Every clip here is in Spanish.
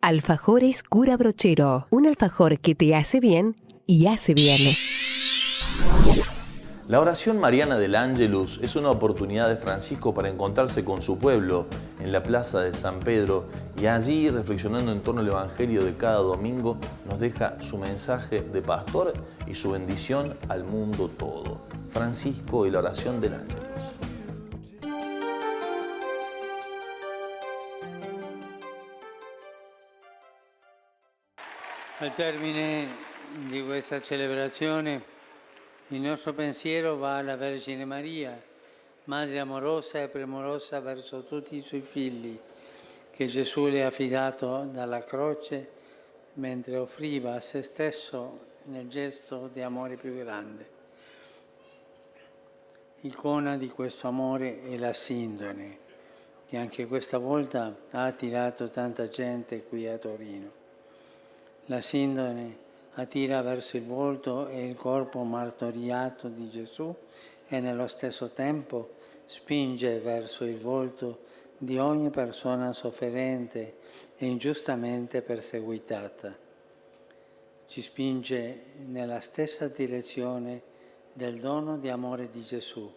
Alfajores Cura Brochero. Un alfajor que te hace bien y hace bien. La oración mariana del Ángelus es una oportunidad de Francisco para encontrarse con su pueblo en la plaza de San Pedro y allí, reflexionando en torno al Evangelio de cada domingo, nos deja su mensaje de pastor y su bendición al mundo todo. Francisco y la oración del Ángelus. Al termine di questa celebrazione, il nostro pensiero va alla Vergine Maria, Madre amorosa e premurosa verso tutti i suoi figli, che Gesù le ha affidato dalla croce mentre offriva a se stesso nel gesto di amore più grande. Icona di questo amore è la Sindone, che anche questa volta ha attirato tanta gente qui a Torino. La Sindone attira verso il volto e il corpo martoriato di Gesù e nello stesso tempo spinge verso il volto di ogni persona sofferente e ingiustamente perseguitata. Ci spinge nella stessa direzione del dono di amore di Gesù.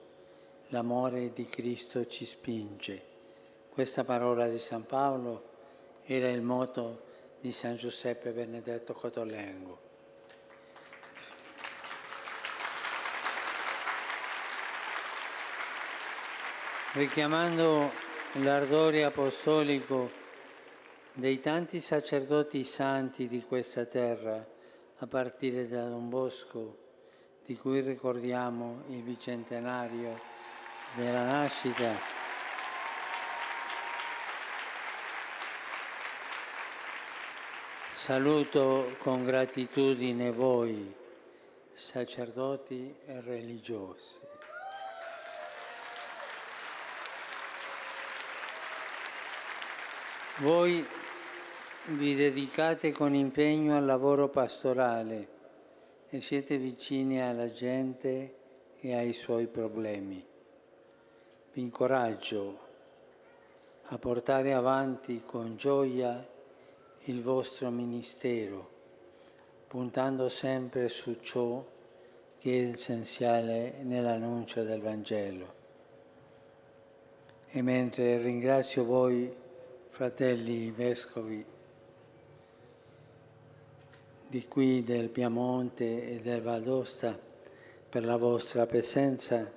L'amore di Cristo ci spinge. Questa parola di San Paolo era il motto di San Giuseppe Benedetto Cotolengo. Richiamando l'ardore apostolico dei tanti sacerdoti santi di questa terra, a partire da Don Bosco, di cui ricordiamo il bicentenario della nascita, saluto con gratitudine voi, sacerdoti e religiosi. Voi vi dedicate con impegno al lavoro pastorale e siete vicini alla gente e ai suoi problemi. Vi incoraggio a portare avanti con gioia il vostro ministero, puntando sempre su ciò che è essenziale nell'annuncio del Vangelo. E mentre ringrazio voi, fratelli vescovi, di qui del Piemonte e del Val d'Aosta, per la vostra presenza,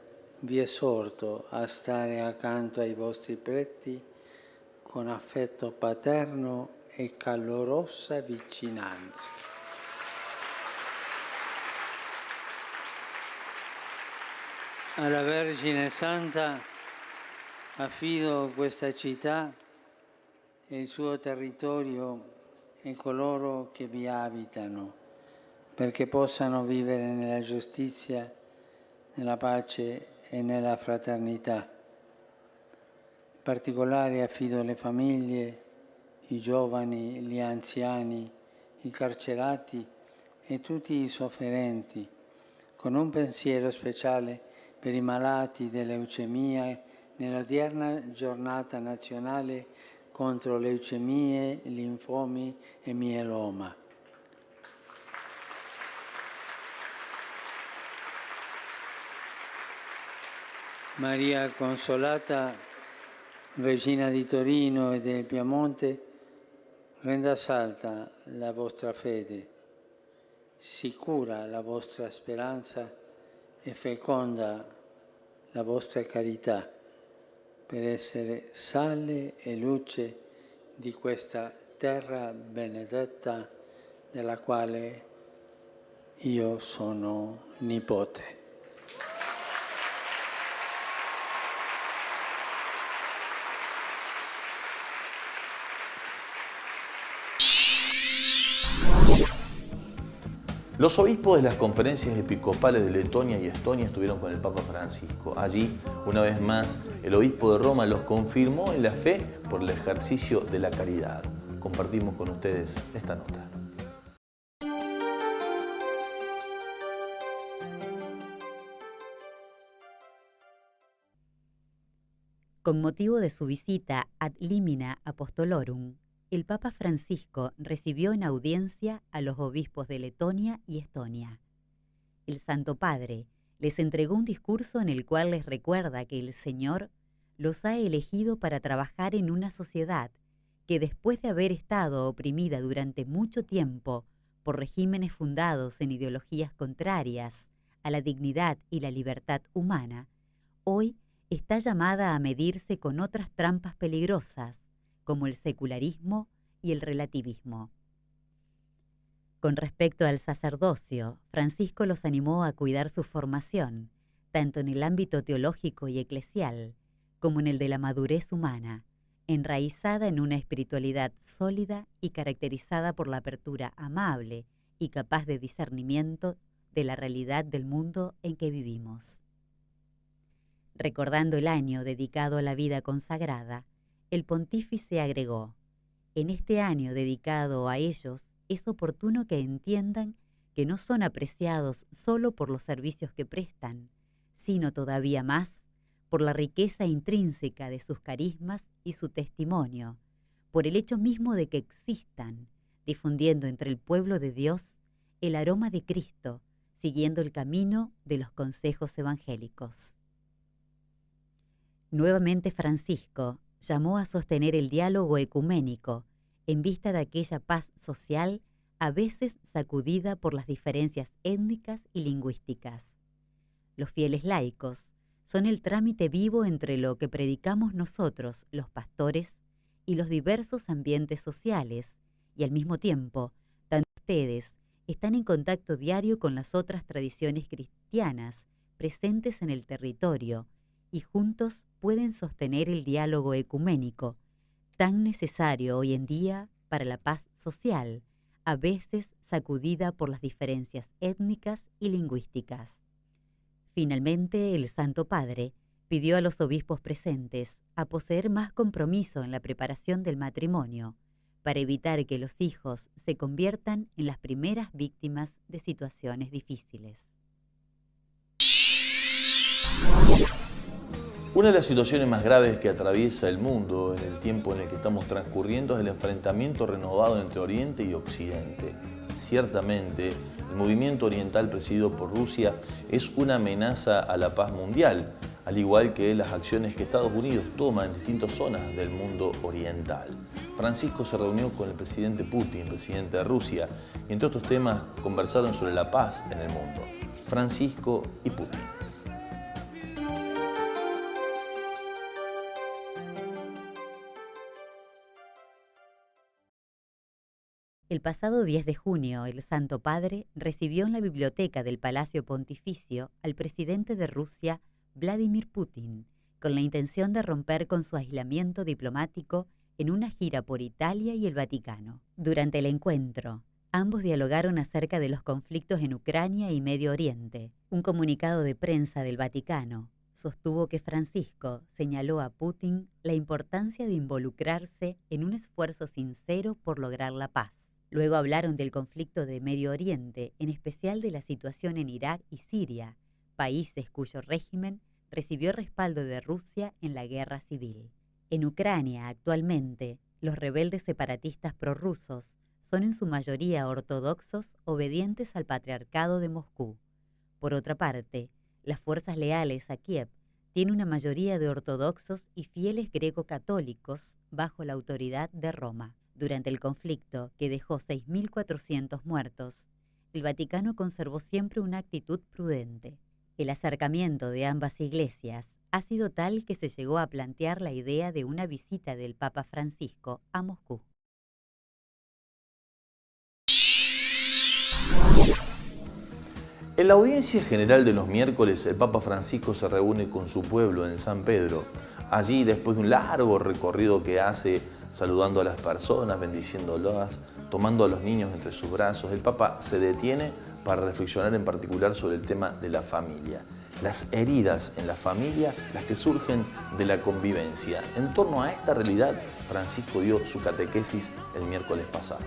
vi esorto a stare accanto ai vostri preti con affetto paterno e calorosa vicinanza. Alla Vergine Santa affido questa città e il suo territorio e coloro che vi abitano, perché possano vivere nella giustizia, nella pace e nella fraternità. In particolare affido le famiglie, i giovani, gli anziani, i carcerati e tutti i sofferenti, con un pensiero speciale per i malati di leucemia nell'odierna giornata nazionale contro leucemie, linfomi e mieloma. Maria Consolata, Regina di Torino e del Piemonte, renda salda la vostra fede, sicura la vostra speranza e feconda la vostra carità per essere sale e luce di questa terra benedetta della quale io sono nipote. Los obispos de las conferencias episcopales de Letonia y Estonia estuvieron con el Papa Francisco. Allí, una vez más, el obispo de Roma los confirmó en la fe por el ejercicio de la caridad. Compartimos con ustedes esta nota. Con motivo de su visita ad limina apostolorum, el Papa Francisco recibió en audiencia a los obispos de Letonia y Estonia. El Santo Padre les entregó un discurso en el cual les recuerda que el Señor los ha elegido para trabajar en una sociedad que, después de haber estado oprimida durante mucho tiempo por regímenes fundados en ideologías contrarias a la dignidad y la libertad humana, hoy está llamada a medirse con otras trampas peligrosas, como el secularismo y el relativismo. Con respecto al sacerdocio, Francisco los animó a cuidar su formación, tanto en el ámbito teológico y eclesial, como en el de la madurez humana, enraizada en una espiritualidad sólida y caracterizada por la apertura amable y capaz de discernimiento de la realidad del mundo en que vivimos. Recordando el año dedicado a la vida consagrada, el pontífice agregó: en este año dedicado a ellos, es oportuno que entiendan que no son apreciados solo por los servicios que prestan, sino todavía más por la riqueza intrínseca de sus carismas y su testimonio, por el hecho mismo de que existan, difundiendo entre el pueblo de Dios el aroma de Cristo, siguiendo el camino de los consejos evangélicos. Nuevamente Francisco llamó a sostener el diálogo ecuménico en vista de aquella paz social a veces sacudida por las diferencias étnicas y lingüísticas. Los fieles laicos son el trámite vivo entre lo que predicamos nosotros, los pastores, y los diversos ambientes sociales, y al mismo tiempo, tanto ustedes están en contacto diario con las otras tradiciones cristianas presentes en el territorio, y juntos pueden sostener el diálogo ecuménico, tan necesario hoy en día para la paz social, a veces sacudida por las diferencias étnicas y lingüísticas. Finalmente, el Santo Padre pidió a los obispos presentes a poseer más compromiso en la preparación del matrimonio, para evitar que los hijos se conviertan en las primeras víctimas de situaciones difíciles. Una de las situaciones más graves que atraviesa el mundo en el tiempo en el que estamos transcurriendo es el enfrentamiento renovado entre Oriente y Occidente. Ciertamente, el movimiento oriental presidido por Rusia es una amenaza a la paz mundial, al igual que las acciones que Estados Unidos toma en distintas zonas del mundo oriental. Francisco se reunió con el presidente Putin, presidente de Rusia, y entre otros temas conversaron sobre la paz en el mundo. Francisco y Putin. El pasado 10 de junio, el Santo Padre recibió en la biblioteca del Palacio Pontificio al presidente de Rusia, Vladimir Putin, con la intención de romper con su aislamiento diplomático en una gira por Italia y el Vaticano. Durante el encuentro, ambos dialogaron acerca de los conflictos en Ucrania y Medio Oriente. Un comunicado de prensa del Vaticano sostuvo que Francisco señaló a Putin la importancia de involucrarse en un esfuerzo sincero por lograr la paz. Luego hablaron del conflicto de Medio Oriente, en especial de la situación en Irak y Siria, países cuyo régimen recibió respaldo de Rusia en la guerra civil. En Ucrania, actualmente, los rebeldes separatistas prorrusos son en su mayoría ortodoxos obedientes al patriarcado de Moscú. Por otra parte, las fuerzas leales a Kiev tienen una mayoría de ortodoxos y fieles greco-católicos bajo la autoridad de Roma. Durante el conflicto, que dejó 6.400 muertos, el Vaticano conservó siempre una actitud prudente. El acercamiento de ambas iglesias ha sido tal que se llegó a plantear la idea de una visita del Papa Francisco a Moscú. En la audiencia general de los miércoles, el Papa Francisco se reúne con su pueblo en San Pedro. Allí, después de un largo recorrido que hace, saludando a las personas, bendiciéndolas, tomando a los niños entre sus brazos, el Papa se detiene para reflexionar en particular sobre el tema de la familia. Las heridas en la familia, las que surgen de la convivencia. En torno a esta realidad, Francisco dio su catequesis el miércoles pasado.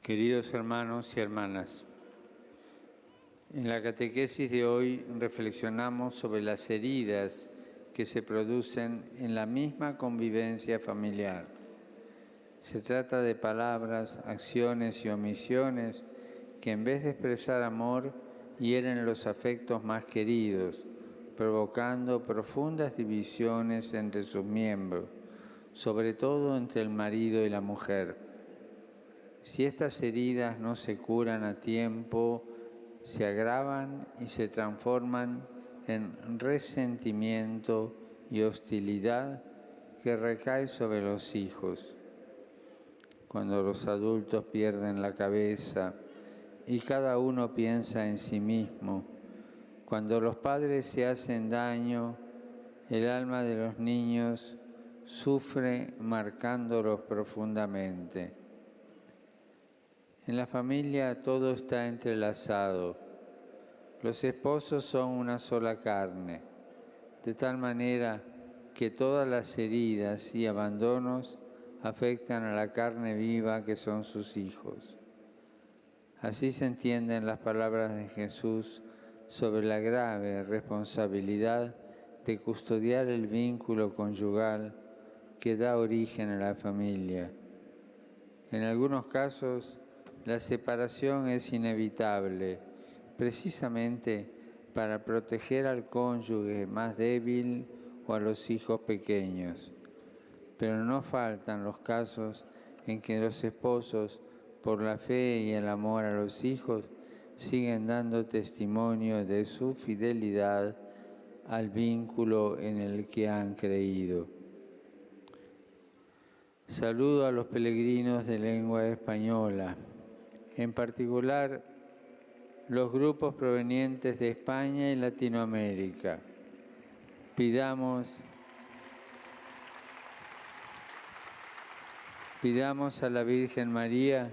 Queridos hermanos y hermanas, en la catequesis de hoy reflexionamos sobre las heridas que se producen en la misma convivencia familiar. Se trata de palabras, acciones y omisiones que en vez de expresar amor, hieren los afectos más queridos, provocando profundas divisiones entre sus miembros, sobre todo entre el marido y la mujer. Si estas heridas no se curan a tiempo, se agravan y se transforman en resentimiento y hostilidad que recae sobre los hijos. Cuando los adultos pierden la cabeza y cada uno piensa en sí mismo, cuando los padres se hacen daño, el alma de los niños sufre marcándolos profundamente. En la familia todo está entrelazado. Los esposos son una sola carne, de tal manera que todas las heridas y abandonos afectan a la carne viva que son sus hijos. Así se entienden las palabras de Jesús sobre la grave responsabilidad de custodiar el vínculo conyugal que da origen a la familia. En algunos casos, la separación es inevitable, precisamente para proteger al cónyuge más débil o a los hijos pequeños. Pero no faltan los casos en que los esposos, por la fe y el amor a los hijos, siguen dando testimonio de su fidelidad al vínculo en el que han creído. Saludo a los peregrinos de lengua española, en particular los grupos provenientes de España y Latinoamérica. Pidamos a la Virgen María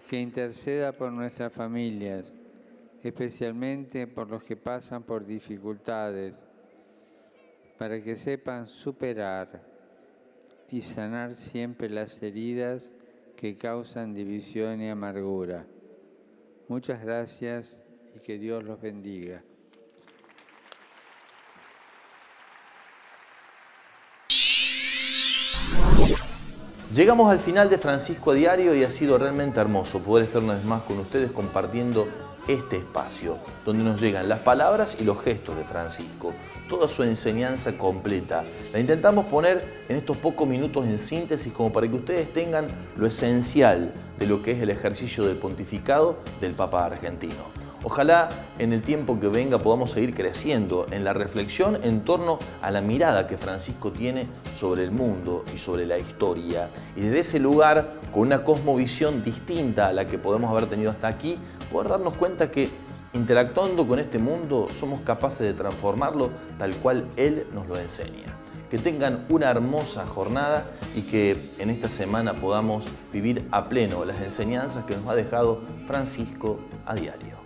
que interceda por nuestras familias, especialmente por los que pasan por dificultades, para que sepan superar y sanar siempre las heridas que causan división y amargura. Muchas gracias y que Dios los bendiga. Llegamos al final de Francisco a Diario y ha sido realmente hermoso poder estar una vez más con ustedes compartiendo este espacio, donde nos llegan las palabras y los gestos de Francisco, toda su enseñanza completa. La intentamos poner en estos pocos minutos en síntesis como para que ustedes tengan lo esencial de lo que es el ejercicio del pontificado del Papa argentino. Ojalá en el tiempo que venga podamos seguir creciendo en la reflexión en torno a la mirada que Francisco tiene sobre el mundo y sobre la historia. Y desde ese lugar, con una cosmovisión distinta a la que podemos haber tenido hasta aquí, poder darnos cuenta que interactuando con este mundo somos capaces de transformarlo tal cual Él nos lo enseña. Que tengan una hermosa jornada y que en esta semana podamos vivir a pleno las enseñanzas que nos ha dejado Francisco a Diario.